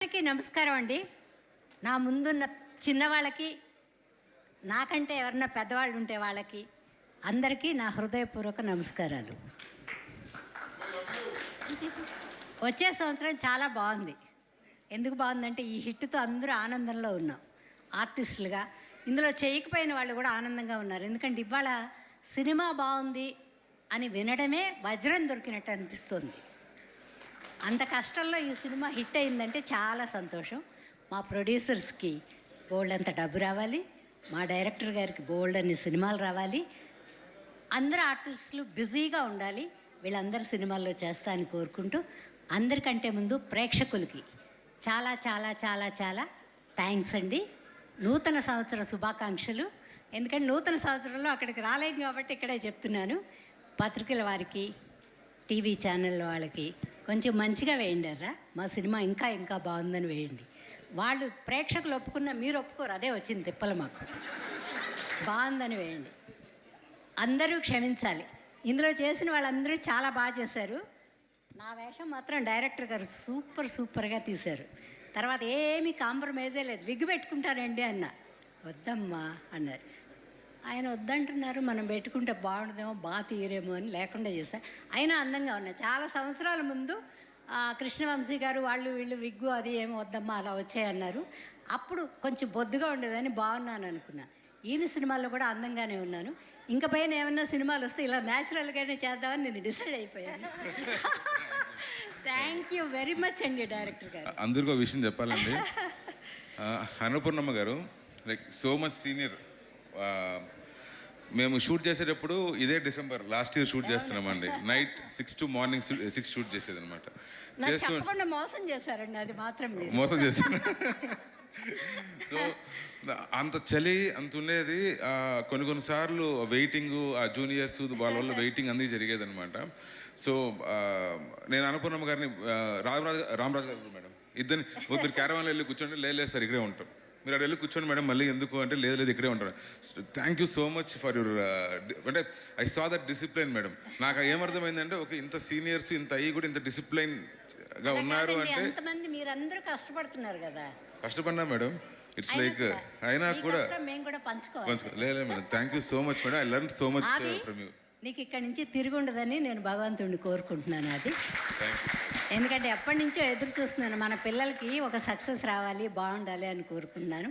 అందరికీ నమస్కారం అండి. నా ముందున్న చిన్నవాళ్ళకి, నాకంటే ఎవరన్నా పెద్దవాళ్ళు ఉంటే వాళ్ళకి అందరికీ నా హృదయపూర్వక నమస్కారాలు. వచ్చే సంవత్సరం చాలా బాగుంది. ఎందుకు బాగుందంటే ఈ హిట్తో అందరూ ఆనందంలో ఉన్నాం. ఆర్టిస్టులుగా ఇందులో చేయకపోయిన వాళ్ళు కూడా ఆనందంగా ఉన్నారు. ఎందుకంటే ఇవాళ సినిమా బాగుంది అని వినడమే వజ్రం దొరికినట్టు అనిపిస్తుంది. అంత కష్టంలో ఈ సినిమా హిట్ అయిందంటే చాలా సంతోషం. మా ప్రొడ్యూసర్స్కి బోల్డ్ అంత డబ్బు రావాలి, మా డైరెక్టర్ గారికి బోల్డ్ అన్ని సినిమాలు రావాలి, అందరు ఆర్టిస్టులు బిజీగా ఉండాలి, వీళ్ళందరూ సినిమాల్లో చేస్తా అని కోరుకుంటూ, అందరికంటే ముందు ప్రేక్షకులకి చాలా చాలా చాలా చాలా థ్యాంక్స్ అండి. నూతన సంవత్సర శుభాకాంక్షలు. ఎందుకంటే నూతన సంవత్సరంలో అక్కడికి రాలేదు కాబట్టి ఇక్కడే చెప్తున్నాను. పత్రికల వారికి, టీవీ ఛానల్ వాళ్ళకి కొంచెం మంచిగా వేయండిరా, మా సినిమా ఇంకా ఇంకా బాగుందని వేయండి. వాళ్ళు ప్రేక్షకులు ఒప్పుకున్న మీరు ఒప్పుకోరు, అదే వచ్చింది తిప్పలు మాకు. బాగుందని వేయండి. అందరూ క్షమించాలి, ఇందులో చేసిన వాళ్ళందరూ చాలా బాగా చేశారు. నా వేషం మాత్రం డైరెక్టర్ గారు సూపర్గా తీశారు. తర్వాత ఏమీ కాంప్రమైజే లేదు. విగ్గు పెట్టుకుంటారండి అన్న, వద్దమ్మా అన్నారు. ఆయన వద్దంటున్నారు, మనం పెట్టుకుంటే బాగుండదేమో, బాగా తీయరేమో అని లేకుండా చేశా. అయినా అందంగా ఉన్నాయి. చాలా సంవత్సరాల ముందు కృష్ణవంశీ గారు వాళ్ళు వీళ్ళు విగ్గు అది ఏమో వద్దమ్మా అలా వచ్చాయన్నారు. అప్పుడు కొంచెం బొద్దుగా ఉండేదని బాగున్నాను అనుకున్నాను. ఈయన సినిమాల్లో కూడా అందంగానే ఉన్నాను. ఇంకా పైన ఏమన్నా సినిమాలు వస్తే ఇలా న్యాచురల్గానే చేద్దామని నేను డిసైడ్ అయిపోయాను. థ్యాంక్ యూ వెరీ మచ్ అండి డైరెక్టర్ గారు. అందరికీ ఒక విషయం చెప్పాలండి. అన్నపూర్ణమ్మ గారు లైక్ సో మచ్ సీనియర్. మేము షూట్ చేసేటప్పుడు ఇదే డిసెంబర్ లాస్ట్ ఇయర్ షూట్ చేస్తున్నామండి. నైట్ 6 to మార్నింగ్ 6 షూట్ చేసేది అనమాట. మోసం చేశారండి, అది మాత్రం మోసం చేస్తాను. సో అంత చలి అంత ఉండేది. కొన్నిసార్లు వెయిటింగ్, ఆ జూనియర్స్ వాళ్ళ వల్ల వెయిటింగ్ అన్నీ జరిగేది అనమాట. సో నేను అన్నపూర్ణమ్మ గారిని రామరాజు గారు మేడం ఇద్దరిని మీరు క్యారవాన్లో వెళ్ళి కూర్చోండి, లేదు సార్ ఇక్కడే ఉంటాం, మీరు అక్కడ వెళ్ళి కూర్చోండి మేడం మళ్ళీ ఎందుకు అంటే లేదు ఇక్కడే ఉంటారు. Thank you so much for your అంటే I saw that discipline madam. నాకు ఏమర్థమైందంటే ఒక ఇంత సీనియర్స్ ఇంత అయ్యి కూడా ఇంత డిసిప్లైన్గా ఉన్నారు అంటే మీరందరూ కష్టపడుతున్నారు కదా. కష్టపడినా మేడం, ఇట్స్ లైక్ అయినా కూడా లేదు madam. Thank you so much madam. I learn so much from you. నీకు ఇక్కడి నుంచి తిరిగి ఉండదని నేను భగవంతుడిని కోరుకుంటున్నాను. అది ఎందుకంటే ఎప్పటి నుంచో ఎదురు చూస్తున్నాను, మన పిల్లలకి ఒక సక్సెస్ రావాలి, బాగుండాలి అని కోరుకుంటున్నాను.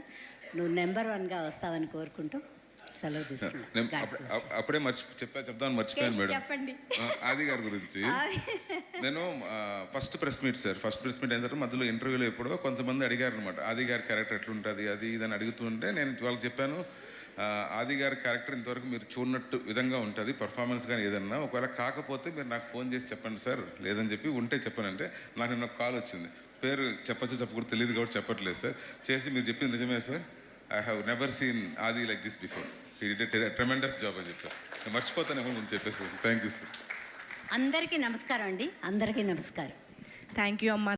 నువ్వు నెంబర్ 1గా వస్తావని కోరుకుంటూ సెలవు తీసుకున్నాను. అప్పుడే చెప్దామని మర్చిపోయాను మేడం. చెప్పండి ఆది గారి గురించి. నేను ఫస్ట్ ప్రెస్ మీట్ అయిన తర్వాత మధ్యలో ఇంటర్వ్యూలో ఎప్పుడో కొంతమంది అడిగారు అనమాట, ఆది గారి క్యారెక్టర్ ఎట్లుంటుంది అది ఇదని అడుగుతుంటే నేను వాళ్ళకి చెప్పాను, ఆది గారి క్యారెక్టర్ ఇంతవరకు మీరు చూడనట్టు విధంగా ఉంటుంది, పర్ఫార్మెన్స్ కానీ ఏదన్నా. ఒకవేళ కాకపోతే మీరు నాకు ఫోన్ చేసి చెప్పండి సార్, లేదని చెప్పి ఉంటే చెప్పానంటే నాకు నిన్న కాల్ వచ్చింది. పేరు చెప్పకూడదు తెలియదు కాబట్టి చెప్పట్లేదు సార్. చేసి మీరు చెప్పింది నిజమే sir, I have never seen Aadi like this before, he did a tremendous job అని చెప్పారు. మర్చిపోతానేమో నేను చెప్పేసి. Thank you sir. అందరికీ నమస్కారం అండి. అందరికీ నమస్కారం. థ్యాంక్ యూ అమ్మా.